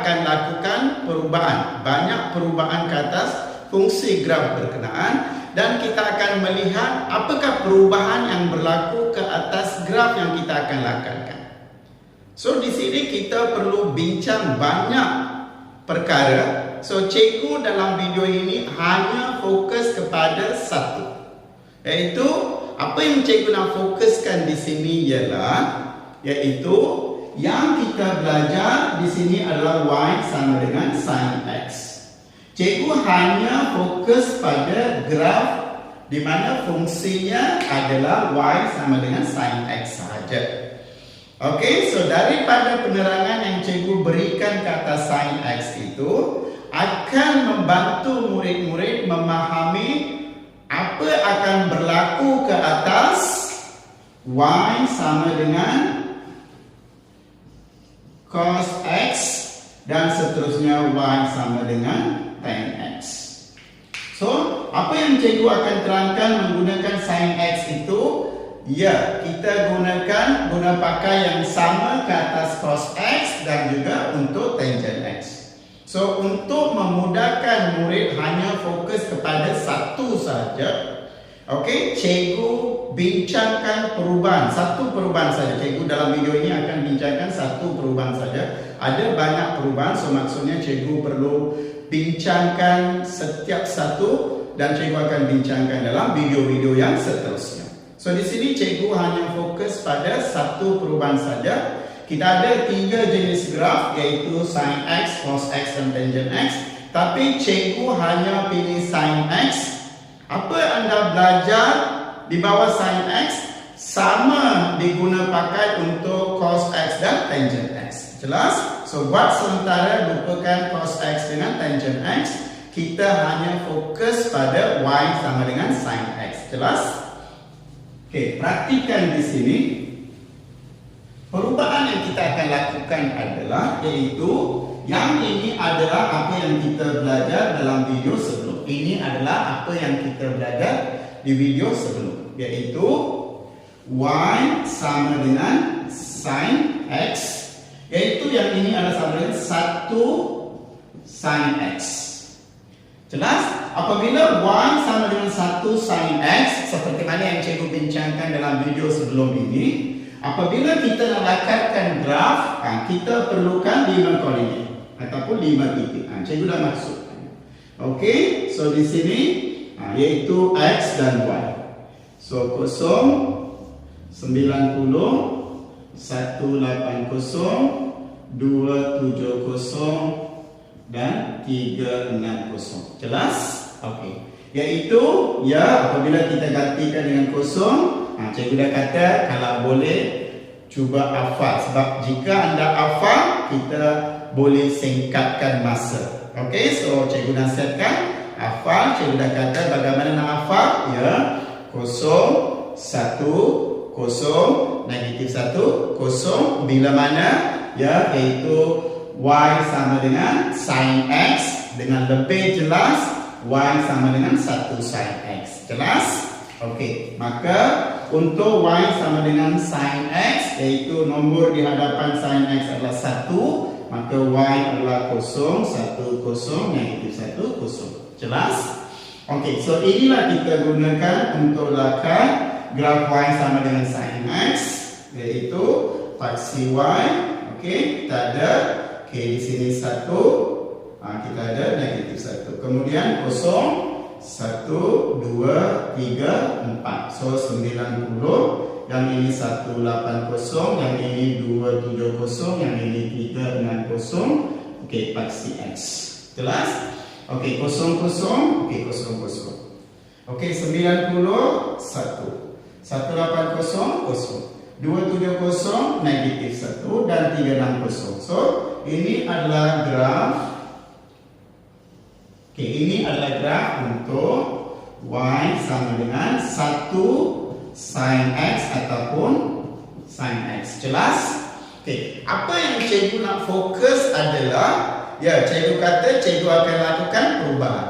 akan lakukan perubahan, banyak perubahan ke atas fungsi graf berkenaan, dan kita akan melihat apakah perubahan yang berlaku ke atas graf yang kita akan lakukan. So di sini kita perlu bincang banyak perkara. So cikgu dalam video ini hanya fokus kepada satu, iaitu apa yang cikgu nak fokuskan di sini iaitu yang kita belajar di sini adalah y sama dengan sin x. Cikgu hanya fokus pada graf di mana fungsinya adalah y sama dengan sin x sahaja. Okey, so daripada penerangan yang cikgu berikan ke atas sin x itu akan membantu murid-murid memahami apa akan berlaku ke atas y sama dengan cos x dan seterusnya y sama dengan tan x. So, apa yang cikgu akan terangkan menggunakan sin x itu, kita guna pakai yang sama ke atas cos x dan juga untuk tangent x. So, untuk memudahkan murid hanya fokus kepada satu saja, okey, cikgu bincangkan perubahan, satu perubahan saja. Cikgu dalam video ini akan bincangkan satu perubahan saja. Ada banyak perubahan, so maksudnya cikgu perlu bincangkan setiap satu dan cikgu akan bincangkan dalam video-video yang seterusnya. So di sini cikgu hanya fokus pada satu perubahan saja. Kita ada 3 jenis graf, iaitu sin x, cos x dan tangent x. Tapi cikgu hanya pilih sin x. Apa anda belajar di bawah sin x sama diguna pakai untuk cos x dan tangent x. Jelas? So buat sementara lupakan cos x dengan tangent x. Kita hanya fokus pada y sama dengan sin x. Jelas? Okey, perhatikan di sini. Perubahan yang kita akan lakukan adalah, iaitu yang ini adalah apa yang kita belajar dalam video sebelum. Ini adalah apa yang kita belajar di video sebelum, iaitu y sama dengan sin x, iaitu yang ini adalah sama dengan 1 sin x. Jelas? Apabila y sama dengan 1 sin x, seperti mana yang cikgu bincangkan dalam video sebelum ini, apabila kita nak lakarkan graf, kita perlukan 5 koordinat ataupun 5 titik. Cikgu dah masukkan. Okey, so di sini iaitu x dan y. So 0, 90, 180, 270 dan 360. Jelas? Okey. Iaitu apabila kita gantikan dengan kosong, cikgu dah kata kalau boleh cuba hafal, sebab jika anda hafal kita boleh singkatkan masa. Okey, so cikgu nasihatkan hafal. Cikgu dah kata bagaimana nak hafal? Kosong, 1, kosong, negatif 1, kosong, bila mana iaitu y sama dengan sin x, dengan lebih jelas y sama dengan 1 sin x. Jelas? Okey, maka untuk y sama dengan sin x, iaitu nombor di hadapan sin x adalah 1, maka y adalah 0, 1, 0, negatif 1, 0. Jelas? Okey, so inilah kita gunakan untuk lakar graf y sama dengan sin x, iaitu paksi y. Okey, kita ada di sini 1, kita ada negatif 1. Kemudian 0, 1, 2, 3, 4. So 90. Yang ini 180, yang ini 270, yang ini 360. Okey, paksi x. Jelas? Okey, 00, okey 00. Okey, 90, 1. 180, 0. 270 negatif 1 dan 360. So ini adalah graf. Ini adalah graf untuk y sama dengan 1 sin x ataupun sin x. Jelas? Apa yang cikgu nak fokus adalah, cikgu kata cikgu akan lakukan perubahan.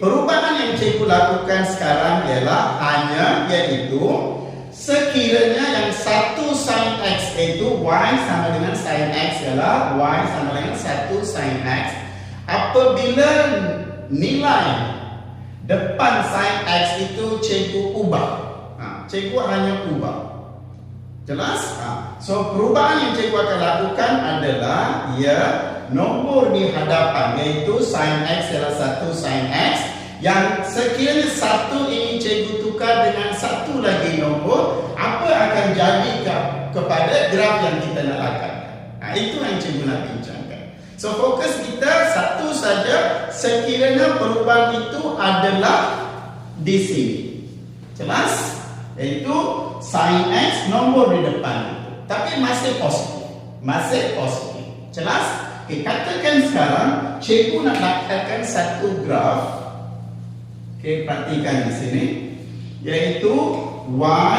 Perubahan yang cikgu lakukan sekarang ialah iaitu sekiranya yang satu sin X itu Y sama dengan sin X ialah Y sama dengan 1 sin X. Apabila nilai depan sin X itu cikgu ubah, cikgu hanya ubah. Jelas? So perubahan yang cikgu akan lakukan adalah nombor di hadapan, iaitu sin X ialah 1 sin X. Yang sekiranya satu ini cikgu tukar dengan satu lagi nombor, apa akan jadi kepada graf yang kita nak lakukan. Itu yang cikgu nak bincangkan. So fokus kita satu saja, sekiranya perubahan itu adalah di sini. Jelas? Iaitu sin X nombor di depan itu, tapi masih positif. Masih positif. Jelas? Okay, katakan sekarang cikgu nak lakukan satu graf. Okay, perhatikan di sini, yaitu Y,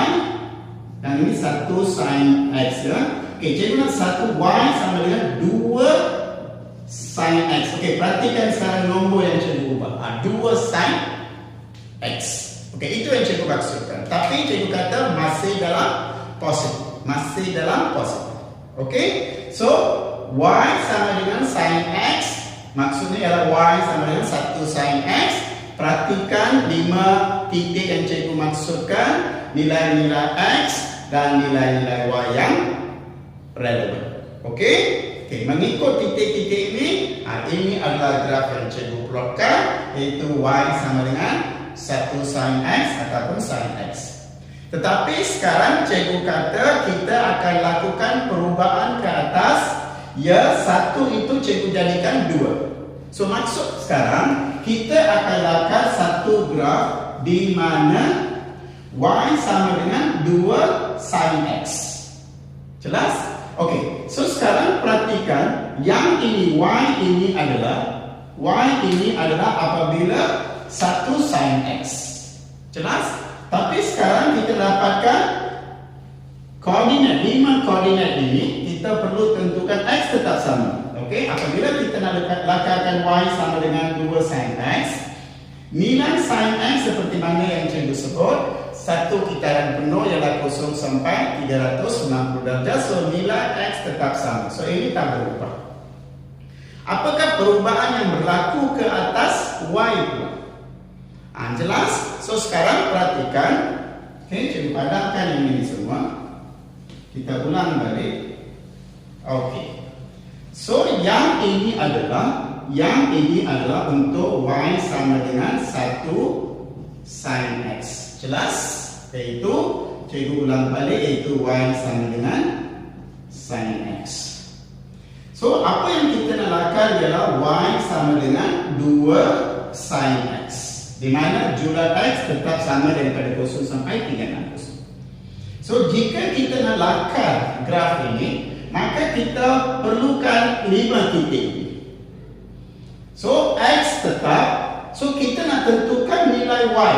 dan ini 1 sin X ya. Okay, cikgu nak satu Y sama dengan 2 sin X. Okay, perhatikan sekarang nombor yang cikgu ubah. 2 sin X. Okay, itu yang cikgu maksudkan. Tapi cikgu kata masih dalam positif. Masih dalam positif. Okay, so Y sama dengan sin X. Maksudnya ialah Y sama dengan 1 sin X. Perhatikan 5 titik yang cikgu maksudkan, nilai-nilai X dan nilai-nilai Y yang relevan. Okey? Okey, mengikut titik-titik ini adalah graf yang cikgu plotkan, iaitu Y sama dengan 1 sin X ataupun sin X. Tetapi sekarang cikgu kata kita akan lakukan perubahan ke atas, satu itu cikgu jadikan 2. So maksud sekarang kita akan lakukan satu graf di mana Y sama dengan 2 sin X. Jelas? Okey, so sekarang perhatikan yang ini Y ini adalah apabila 1 sin X. Jelas? Tapi sekarang kita dapatkan koordinat, 5 koordinat ini kita perlu tentukan X tetap sama. Okey, apabila kita nak lakukan Y sama dengan 2 sin X, nilai sin X seperti mana yang cikgu sebut, satu kitaran penuh ialah 0 sampai 360 darjah, so nilai X tetap sama. So ini tak berubah. Apakah perubahan yang berlaku ke atas Y pula? Jelas? So sekarang perhatikan, cikgu padamkan ini semua. Kita ulang balik. Okey. So yang ini adalah untuk Y sama dengan 1 sin X. Jelas? Iaitu cikgu ulang balik, iaitu Y sama dengan sin X. So apa yang kita nak lakukan ialah Y sama dengan 2 sin X, di mana jumlah X tetap sama daripada 0 sampai 360. So jika kita nak lakukan graf ini, maka kita perlukan 5 titik. So X tetap, so kita nak tentukan nilai Y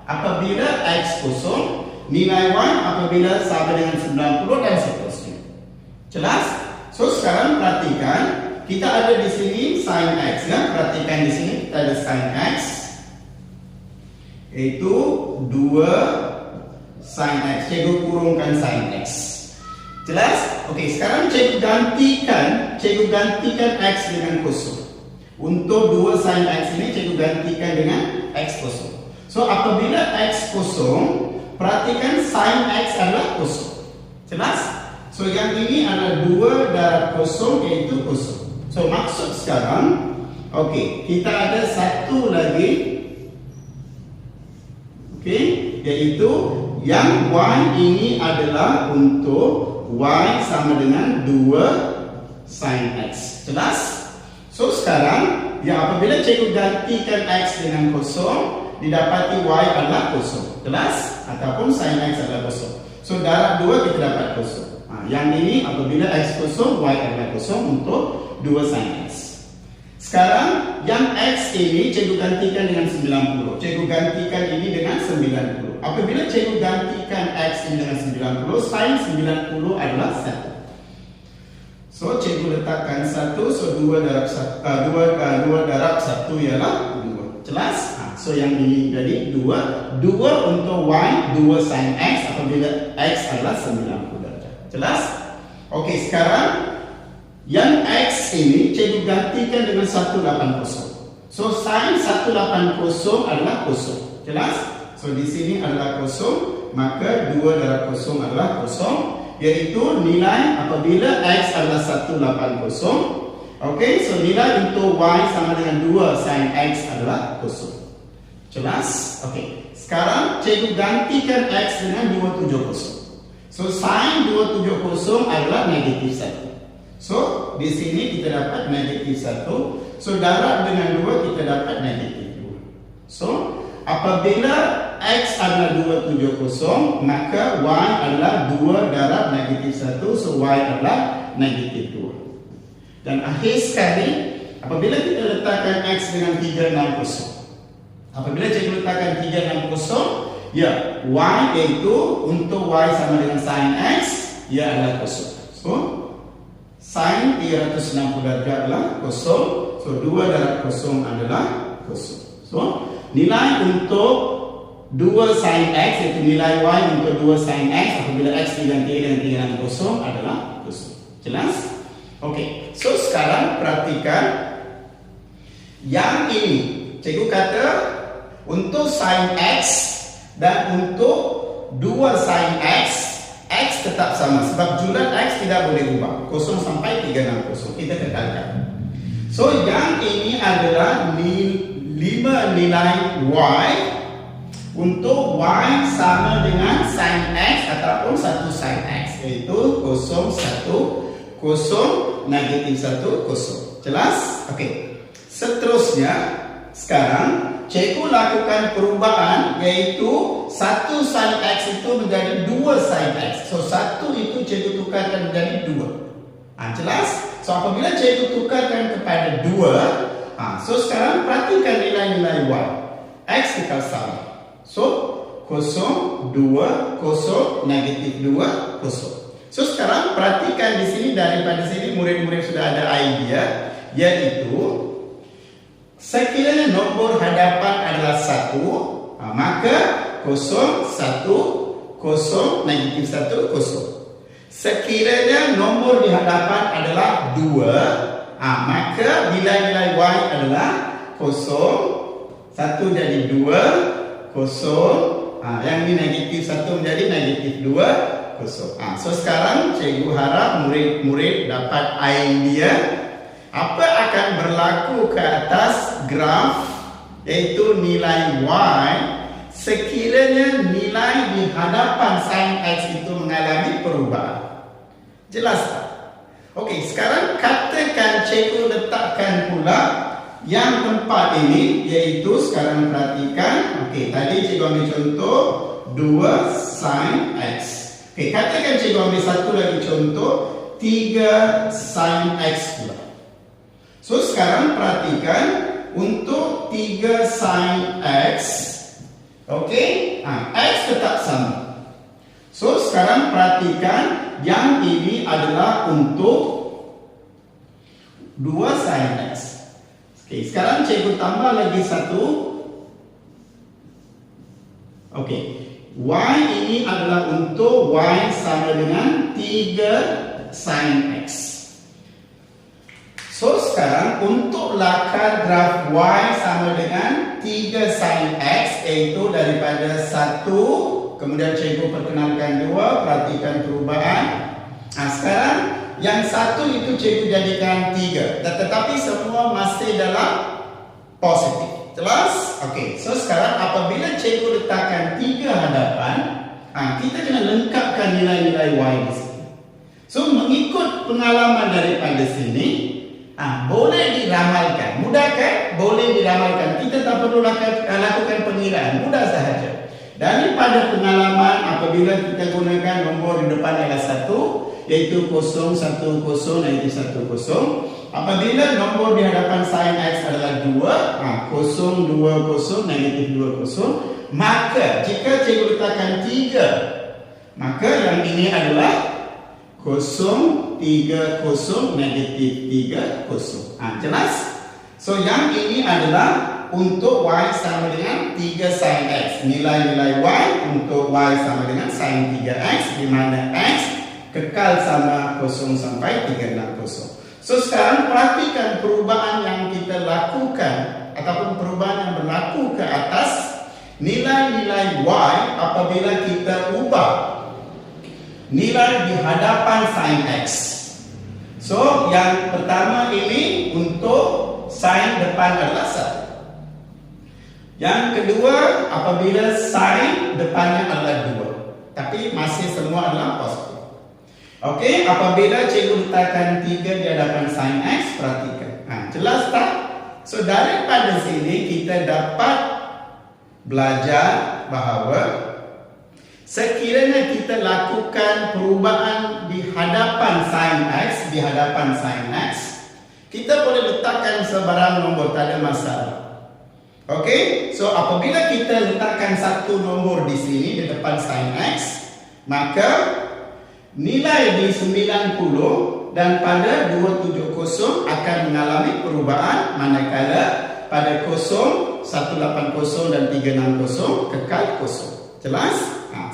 apabila X kosong, nilai Y apabila sama dengan 90 dan seterusnya. Jelas? So sekarang perhatikan, kita ada di sini sin X ya. Perhatikan di sini kita ada sin X, iaitu 2 sin X. Cikgu kurungkan sin X. Jelas? Okey, sekarang cikgu gantikan X dengan kosong. Untuk 2 sin X ini cikgu gantikan dengan X kosong. So apabila X kosong, perhatikan sin X adalah kosong. Jelas? So yang ini adalah 2 darab kosong, iaitu kosong. So maksud sekarang, okey, kita ada satu lagi, okey, iaitu yang Y ini adalah untuk Y sama dengan 2 sin X. Jelas? So sekarang, apabila cikgu gantikan X dengan kosong, didapati Y adalah kosong. Jelas? Ataupun sin X adalah kosong. So darab 2 kita dapat kosong. Yang ini apabila X kosong, Y adalah kosong untuk 2 sin X. Sekarang yang X ini cikgu gantikan dengan 90. Cikgu gantikan ini dengan 90. Apabila cikgu gantikan X ini dengan 90, sin 90 adalah 1. So cikgu letakkan 1, so 2 darab 1 ialah 2. Jelas? So So yang ini jadi 2. 2 untuk Y, 2 sin X apabila X adalah 90 darjah. Jelas? Okey, sekarang yang X ini cikgu gantikan dengan 180. So sin 180 adalah kosong. Jelas? So di sini adalah kosong, maka 2 darab kosong adalah kosong, iaitu nilai apabila X adalah 180. Okey, so nilai untuk Y sama dengan 2 sin X adalah kosong. Jelas? Okey. Sekarang cikgu gantikan X dengan 270. So sin 270 adalah negatif 1. So di sini kita dapat negatif 1. So darab dengan 2 kita dapat negatif 2. So apabila X adalah 270, maka Y adalah 2 darab negatif 1. So Y adalah negatif 2. Dan akhir sekali, apabila kita letakkan X dengan 360, apabila cikgu letakkan 360, ya, Y iaitu untuk Y sama dengan sin X, ia adalah kosong. So sin 360 darjah adalah kosong. So 2 darab kosong adalah kosong. So nilai untuk 2 sin X, iaitu nilai Y untuk 2 sin X apabila X diganti dengan 360 adalah kosong. Jelas? Okey. So sekarang perhatikan yang ini. Cikgu kata untuk sin X dan untuk 2 sin X, X tetap sama sebab julat X tidak boleh ubah. 0 sampai 360 kita kekalkan. So yang ini adalah 5 nilai Y untuk Y sama dengan sin X ataupun 1 sin X, iaitu 0, 1, 0, negatif 1, 0. Jelas? Okey. Seterusnya, sekarang cikgu lakukan perubahan, iaitu 1 sin X itu menjadi 2 sin X. So 1 itu cikgu tukarkan menjadi 2. Jelas? So apabila cikgu tukarkan kepada 2, so sekarang perhatikan nilai-nilai Y. X kekal sama. So 0, 2, 0, negatif 2, 0. So sekarang perhatikan di sini, daripada sini murid-murid sudah ada idea, yaitu sekiranya nombor hadapan adalah 1, maka 0, 1, 0, negatif 1, 0. Sekiranya nombor di hadapan adalah 2, maka nilai-nilai Y adalah 0, 1 jadi 2, 0, yang ini negatif 1 menjadi negatif 2, 0. So sekarang cikgu harap murid-murid dapat idea apa akan berlaku ke atas graf, iaitu nilai Y sekiranya nilai di hadapan sin X itu mengalami perubahan. Jelas tak? Okey, sekarang katakan cikgu letakkan pula yang tempat ini, iaitu sekarang perhatikan. Okey, tadi cikgu ambil contoh 2 sin X. Okey, katakan cikgu ambil satu lagi contoh 3 sin X pula. So sekarang perhatikan untuk 3 sin X, okey, X tetap sama. So sekarang perhatikan yang ini adalah untuk 2 sin X. Okey, sekarang cikgu tambah lagi satu. Okey, Y ini adalah untuk Y sama dengan 3 sin X. So sekarang untuk lakar graf Y sama dengan 3 sin X, iaitu daripada 1, kemudian cikgu perkenalkan 2, perhatikan perubahan. Sekarang yang 1 itu cikgu jadikan 3, tetapi semua masih dalam positif. Jelas? Okey, so sekarang apabila cikgu letakkan 3 hadapan, kita kena lengkapkan nilai-nilai Y di sini. So mengikut pengalaman daripada sini, boleh diramalkan. Mudah kan? Boleh diramalkan. Kita tak perlu lakukan pengiraan. Mudah sahaja. Daripada pengalaman, apabila kita gunakan nombor di depan adalah 1, iaitu 0, 1, 0, negatif 1, 0. Apabila nombor di hadapan sin X adalah 2, 0, 2, 0, negatif 2, 0, maka jika cikgu letakkan 3, maka yang ini adalah 0, 3, 0, negatif 3, 0. Jelas? So yang ini adalah untuk Y sama dengan 3 sin X. Nilai-nilai Y untuk Y sama dengan sin 3X, di mana X kekal sama 0 sampai 360. So sekarang perhatikan perubahan yang kita lakukan ataupun perubahan yang berlaku ke atas nilai-nilai Y apabila kita ubah nilai di hadapan sin X. So yang pertama ini untuk sin depan adalah 1. Yang kedua apabila sin depannya adalah 2. Tapi masih semua adalah positif. Okey, apabila cikgu letakkan 3 di hadapan sin X, perhatikan. Jelas tak? So daripada sini kita dapat belajar bahawa sekiranya kita lakukan perubahan di hadapan sin X, kita boleh letakkan sebarang nombor, tak ada masalah. Okey, so apabila kita letakkan satu nombor di sini di depan sin X, maka nilai di 90 dan pada 270 akan mengalami perubahan, manakala pada 0, 180 dan 360 kekal 0. Jelas?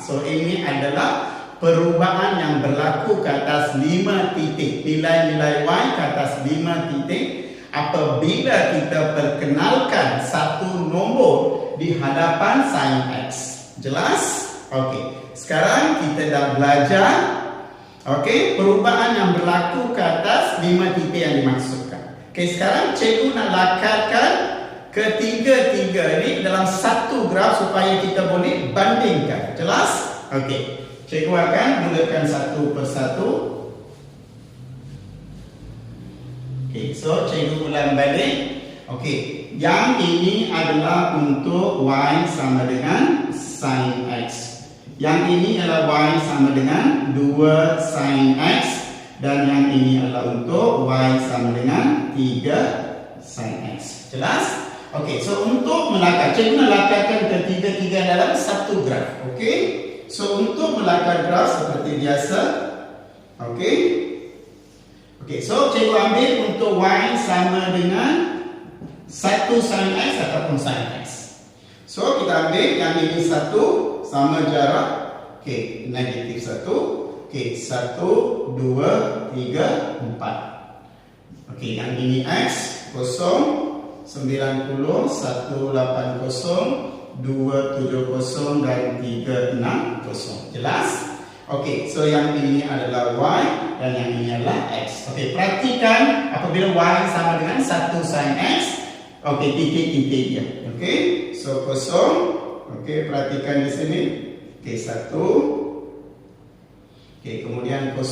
So ini adalah perubahan yang berlaku ke atas 5 titik. Nilai-nilai Y ke atas 5 titik apabila kita perkenalkan satu nombor di hadapan sin X. Jelas? Okey. Sekarang kita dah belajar perubahan yang berlaku ke atas 5 titik yang dimaksudkan. Sekarang cikgu nak lakarkan ketiga-tiga ini dalam satu graf supaya kita boleh bandingkan. Jelas? Okey. Cikgu akan mulakan satu persatu. Okey, so cikgu ulang balik. Okey, yang ini adalah untuk Y sama dengan sin X. Yang ini adalah Y sama dengan 2 sin X. Dan yang ini adalah untuk Y sama dengan 3 sin X. Jelas? Okey, so untuk melakar, cikgu nak lakarkan ketiga-tiga dalam satu graf. Okey, so untuk melakar graf seperti biasa. Okey, so cikgu ambil untuk Y sama dengan 1 sin X ataupun sin X. So kita ambil yang ini 1 sama jarak. Okey, negatif 1. Okey, 1, 2, 3, 4. Okey, yang ini X 0, 90, 180, 270 dan 360. Jelas? Okey, so yang ini adalah Y dan yang ini adalah X. Okey, perhatikan apabila Y sama dengan 1 sin X. Okey, titik-titik dia. Okey, so 0. Okey, perhatikan di sini. Okey, 1. Okey, kemudian 0.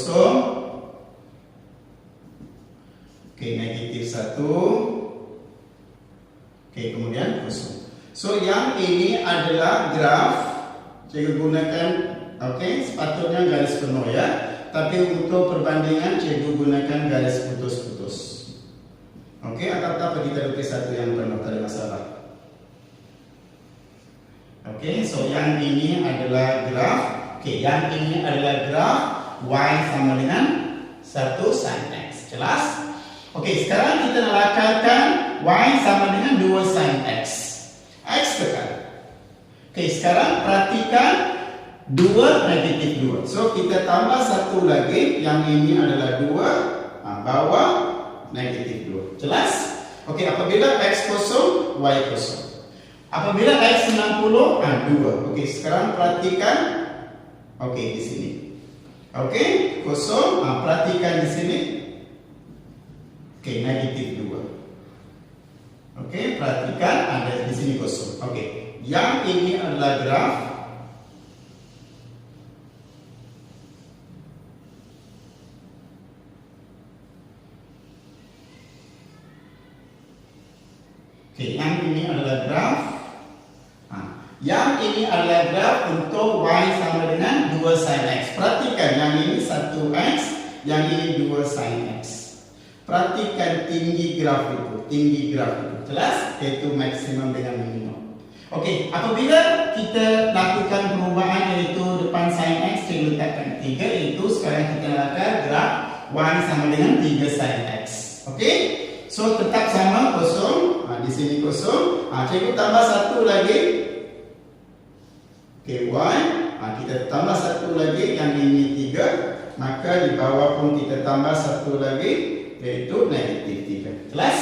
Okey, negatif 1. Okey, kemudian 0. So yang ini adalah graf. Cikgu gunakan, sepatutnya garis penuh ya. Tapi untuk perbandingan cikgu gunakan garis putus-putus. Okey, atau kita lukis satu yang penuh, tak ada masalah. Okey, so yang ini adalah graf. Okey, yang ini adalah graf Y sama dengan 1 sin X. Jelas? Okey, sekarang kita nak lakarkan Y sama dengan 2 sin X. X kekal. Okey, sekarang perhatikan 2 negatif 2. So kita tambah satu lagi. Yang ini adalah 2. Bawah negatif 2. Jelas? Okey, apabila X kosong, Y kosong. Apabila X 60, 2. Okey, sekarang perhatikan. Okey, di sini. Okey, kosong. Perhatikan di sini. Okey, negatif 2. Okey, perhatikan ada di sini kosong. Okey, yang ini adalah graf. Okey, yang ini adalah graf. Yang ini adalah graf untuk Y sama dengan 2 sin X. Perhatikan yang ini 1X, yang ini 2 sin X. Perhatikan tinggi graf itu, jelas? Yaitu maksimum dengan minimum. Okey, apabila kita lakukan perubahan iaitu depan sin X, cikgu letakkan 3, iaitu sekarang kita lakukan graf Y sama dengan 3 sin X. Okey, so tetap sama 0, Di sini kosong. Cikgu tambah satu lagi. Okey, Y. Kita tambah satu lagi, yang ini 3. Maka di bawah pun kita tambah satu lagi, iaitu negatif 3. Jelas?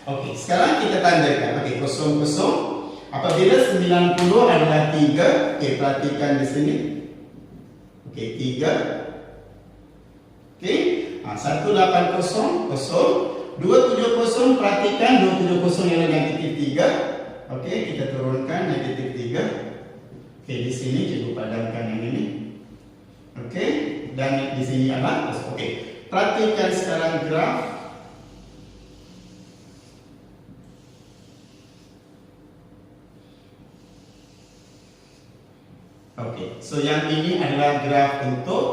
Okey, sekarang kita tandakan. Okey, kosong kosong. Apabila 90 adalah 3, okey, perhatikan di sini. Okey, 3. Okey, 1800 kosong. 270, perhatikan 270 ialah negatif 3. Okey, kita turunkan negatif 3. Okey, di sini cikgu padamkan yang ini. Okey, dan di sini adalah okey. Perhatikan sekarang graf. Okey, so yang ini adalah graf untuk.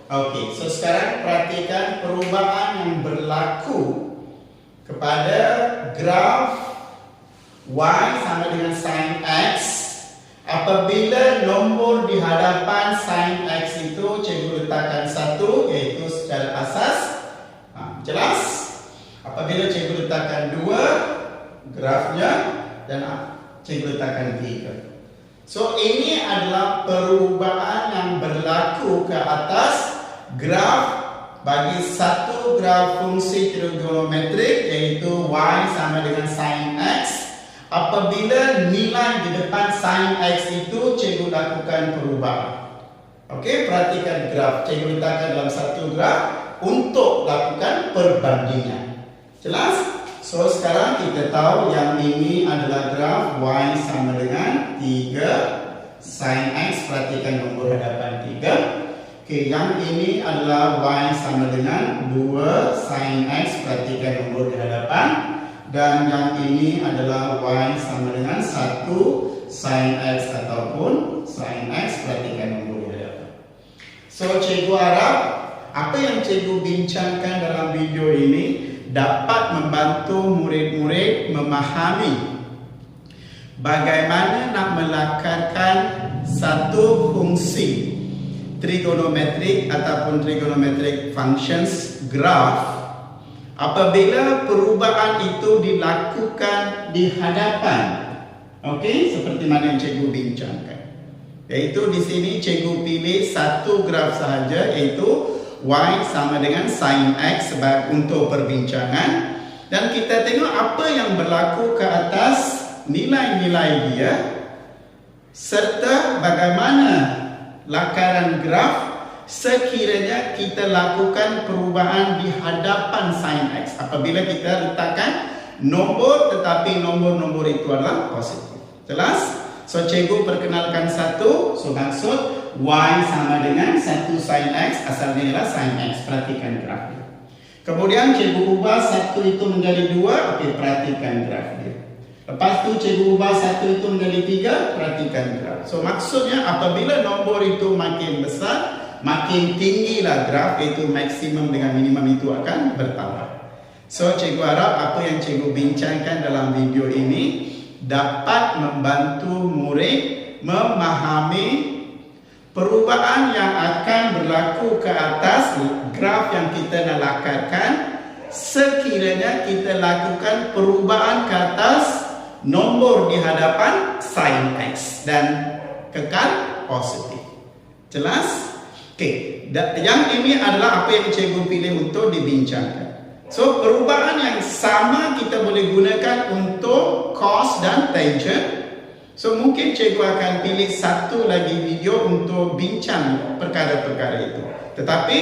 Okey, so sekarang perhatikan perubahan yang berlaku kepada graf Y sama dengan sin X apabila nombor di hadapan sin X itu cikgu letakkan 1, iaitu secara asas. Jelas? Apabila cikgu letakkan 2 grafnya, dan cikgu letakkan 3. So ini adalah perubahan yang berlaku ke atas graf bagi satu graf fungsi trigonometrik, iaitu Y sama dengan sin X. Apabila nilai di depan sin X itu cikgu lakukan perubahan. Okey, perhatikan graf. Cikgu letakkan dalam satu graf untuk lakukan perbandingan. Jelas? So sekarang kita tahu yang ini adalah graf Y sama dengan 3 sin X. Perhatikan nombor hadapan 3. Okey, yang ini adalah Y sama dengan 2 sin X. Perhatikan nombor di hadapan. Dan yang ini adalah Y sama dengan 1 sin X ataupun sin X. Perhatikan nombor di hadapan. So cikgu harap apa yang cikgu bincangkan dalam video ini dapat membantu murid-murid memahami bagaimana nak melakarkan satu fungsi trigonometrik ataupun trigonometric functions graph apabila perubahan itu dilakukan di hadapan. Okey, seperti mana yang cikgu bincangkan. Iaitu di sini cikgu pilih satu graf sahaja, iaitu Y sama dengan sin X sebagai untuk perbincangan, dan kita tengok apa yang berlaku ke atas nilai-nilai dia serta bagaimana lakaran graf sekiranya kita lakukan perubahan di hadapan sin X apabila kita letakkan nombor tetapi nombor-nombor itu adalah positif. Jelas? So cikgu perkenalkan satu. So maksud Y sama dengan 1 sin X, asalnya ialah sin X. Perhatikan grafnya. Kemudian cikgu ubah 1 itu menjadi 2. Okey, perhatikan grafnya. Lepas tu cikgu ubah 1 itu menjadi 3. Perhatikan graf. So maksudnya apabila nombor itu makin besar, makin tinggilah graf, iaitu maksimum dengan minimum itu akan bertambah. So cikgu harap apa yang cikgu bincangkan dalam video ini dapat membantu murid memahami perubahan yang akan berlaku ke atas graf yang kita nak lakarkan sekiranya kita lakukan perubahan ke atas nombor di hadapan sin X dan kekal positif. Jelas? Okey, yang ini adalah apa yang cikgu pilih untuk dibincangkan. So perubahan yang sama kita boleh gunakan untuk cos dan tangent. So mungkin cikgu akan pilih satu lagi video untuk bincang perkara-perkara itu. Tetapi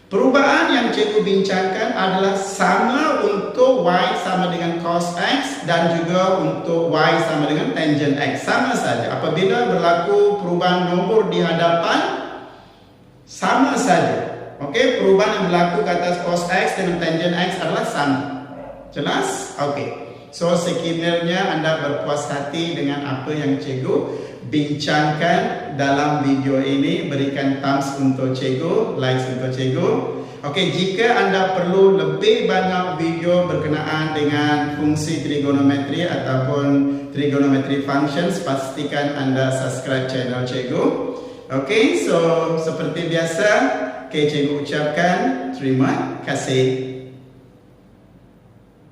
perubahan yang cikgu bincangkan adalah sama untuk Y sama dengan cos X dan juga untuk Y sama dengan tangent X. Sama saja. Apabila berlaku perubahan nombor di hadapan, sama saja. Okey, perubahan yang berlaku ke atas cos X dengan tangent X adalah sama. Jelas? Okey. So sekiranya anda berpuas hati dengan apa yang cikgu bincangkan dalam video ini, berikan thumbs untuk cikgu, likes untuk cikgu. Okey, jika anda perlu lebih banyak video berkenaan dengan fungsi trigonometri ataupun trigonometry functions, pastikan anda subscribe channel cikgu. Okey, so seperti biasa, cikgu ucapkan terima kasih.